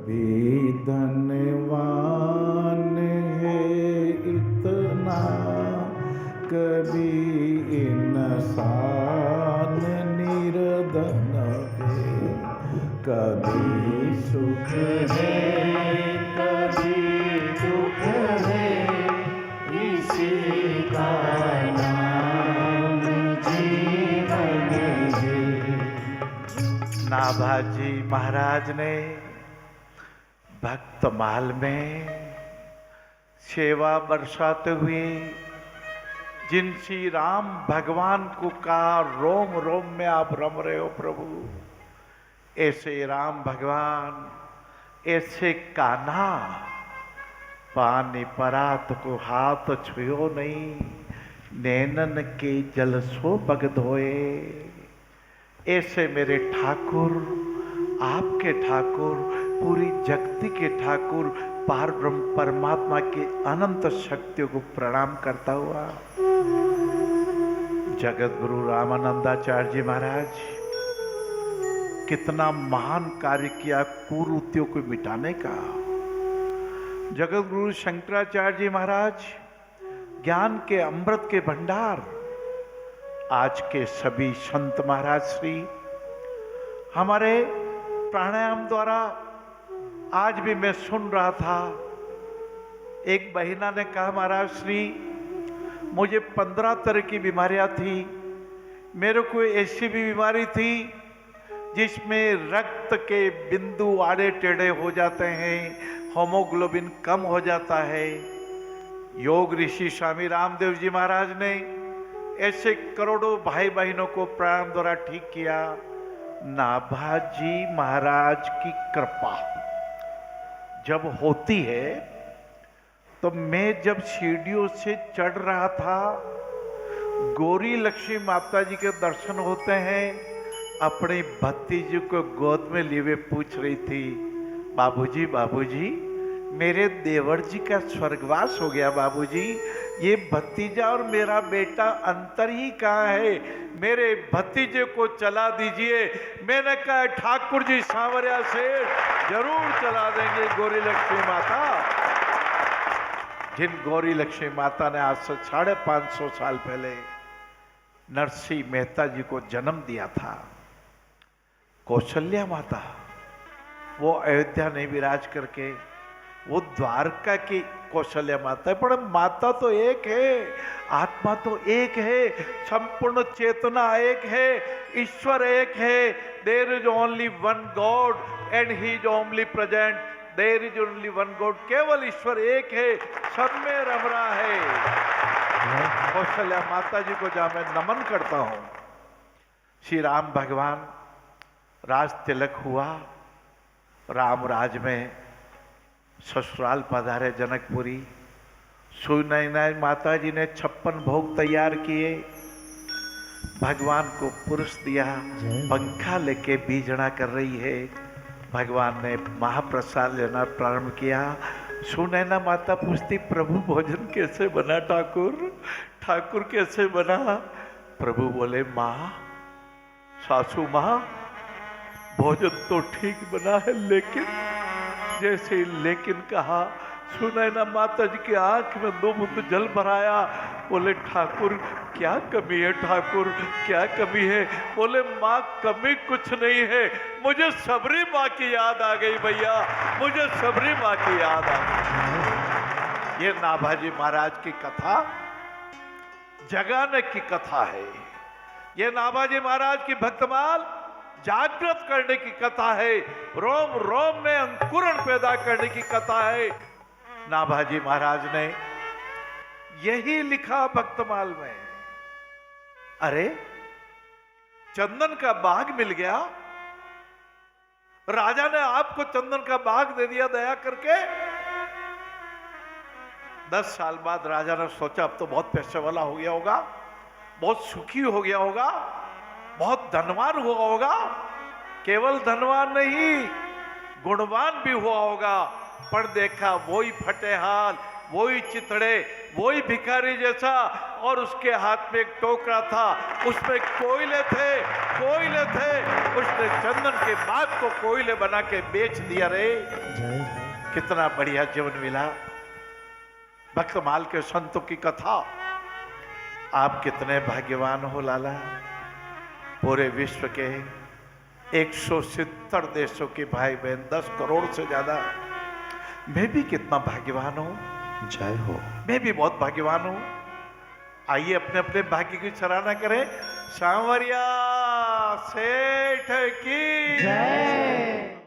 कभी धनवान है इतना, कभी इंसान निर्धन है, कभी सुख है कभी दुख है, इसी का नाम जीवन है। नाभाजी महाराज ने भक्तमाल में सेवा बरसाते हुए जिन श्री राम भगवान को कहा, रोम रोम में आप रम रहे हो प्रभु, ऐसे राम भगवान, ऐसे कान्हा, पानी परात को हाथ छुयो नहीं, नैनन के जल सो बग धोए। ऐसे मेरे ठाकुर, आपके ठाकुर, पूरी जगती के ठाकुर, पार ब्रह्म परमात्मा की अनंत शक्तियों को प्रणाम करता हुआ जगत गुरु रामानंदाचार्य जी महाराज कितना महान कार्य किया कुरीतियों को मिटाने का। जगत गुरु शंकराचार्य जी महाराज ज्ञान के अमृत के भंडार, आज के सभी संत महाराज श्री हमारे प्राणायाम द्वारा, आज भी मैं सुन रहा था, एक बहिना ने कहा महाराज श्री मुझे 15 तरह की बीमारियां थी, मेरे को ऐसी भी बीमारी थी जिसमें रक्त के बिंदु आड़े टेढ़े हो जाते हैं, होमोग्लोबिन कम हो जाता है। योग ऋषि स्वामी रामदेव जी महाराज ने ऐसे करोड़ों भाई बहनों को प्राणायाम द्वारा ठीक किया। नाभाजी महाराज की कृपा जब होती है, तो मैं जब सीढ़ियों से चढ़ रहा था, गौरी लक्ष्मी माता जी के दर्शन होते हैं, अपनी भतीजी को गोद में लिए हुए पूछ रही थी, बाबूजी बाबूजी मेरे देवर जी का स्वर्गवास हो गया बाबूजी, ये भतीजा और मेरा बेटा अंतर ही कहाँ है, मेरे भतीजे को चला दीजिए। मैंने कहा ठाकुर जी सांवरिया से जरूर चला देंगे गौरी लक्ष्मी माता। जिन गौरी लक्ष्मी माता ने आज से 550 साल पहले नरसिंह मेहता जी को जन्म दिया था, कौशल्या माता, वो अयोध्या में विराज करके, वो द्वारका की कौशल्या माता है, पर माता तो एक है, आत्मा तो एक है, संपूर्ण चेतना एक है, ईश्वर एक है। There is only one God and he is only present, there is only one God, केवल ईश्वर एक है, सब में रम रहा है। कौशल्या माता जी को जहां मैं नमन करता हूं, श्री राम भगवान राज तिलक हुआ, राम राज में ससुराल पधारे जनकपुरी, सुनैना माता जी ने 56 भोग तैयार किए, भगवान को पुरुष दिया, पंखा लेके बीजड़ा कर रही है, भगवान ने महाप्रसाद लेना प्रारंभ किया। सुनैना माता पूछती प्रभु भोजन कैसे बना ठाकुर, ठाकुर कैसे बना? प्रभु बोले माँ, सासू माँ भोजन तो ठीक बना है, लेकिन जैसे लेकिन कहा, सुनैना माता जी की आंख में 2 बूंद जल भराया। बोले ठाकुर क्या कमी है, ठाकुर क्या कमी है? बोले माँ कमी कुछ नहीं है, मुझे सबरी माँ की याद आ गई भैया, मुझे सबरी माँ की याद आ गई। ये नाभाजी महाराज की कथा जगाने की कथा है, ये नाभाजी महाराज की भक्तमाल जागृत करने की कथा है, रोम रोम में अंकुरण पैदा करने की कथा है। नाभाजी महाराज ने यही लिखा भक्तमाल में। अरे चंदन का बाग मिल गया, राजा ने आपको चंदन का बाग दे दिया दया करके। 10 साल बाद राजा ने सोचा अब तो बहुत पैसे वाला हो गया होगा, बहुत सुखी हो गया होगा, बहुत धनवान हुआ होगा। केवल धनवान नहीं, गुणवान भी हुआ होगा। पर देखा वही फटे हाल, वही चितड़े, वही भिखारी जैसा, और उसके हाथ में एक टोकरा था, उसमें कोयले थे, कोयले थे। उसने चंदन के बाग को कोयले बना के बेच दिया रे। कितना बढ़िया जीवन मिला। भक्तमाल के संतों की कथा। आप कितने भाग्यवान हो लाला। पूरे विश्व के 170 देशों के भाई बहन, 10 करोड़ से ज्यादा। मैं भी कितना भाग्यवान हूं। जय हो। मैं भी बहुत भाग्यवान हूं। आइए अपने अपने भाग्य की सराहना करें। सांवरिया सेठ की जय।